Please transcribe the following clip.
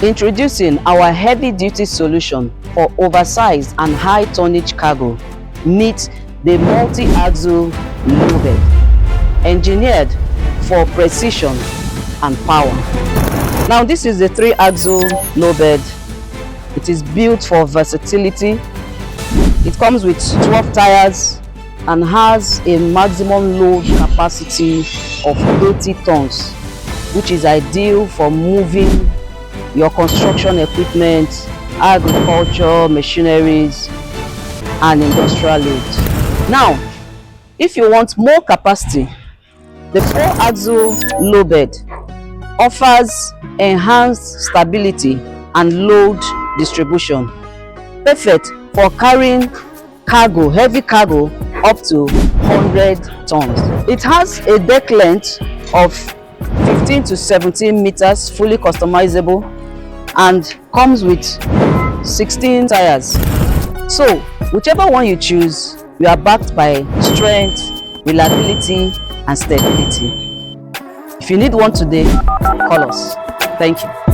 Introducing our heavy-duty solution for oversized and high-tonnage cargo. Meet the multi-axle Lowbed, engineered for precision and power. Now, this is the 3-axle Lowbed. It is built for versatility. It comes with 12 tires and has a maximum load capacity of 80 tons, which is ideal for moving your construction equipment, agriculture, machineries, and industrial loads. Now, if you want more capacity, the 4-axle Lowbed offers enhanced stability and load distribution, perfect for carrying cargo, heavy cargo up to 100 tons. It has a deck length of 15 to 17 meters, fully customizable, and comes with 16 tires. So whichever one you choose, you are backed by strength, reliability, and stability. If you need one today, call us. Thank you.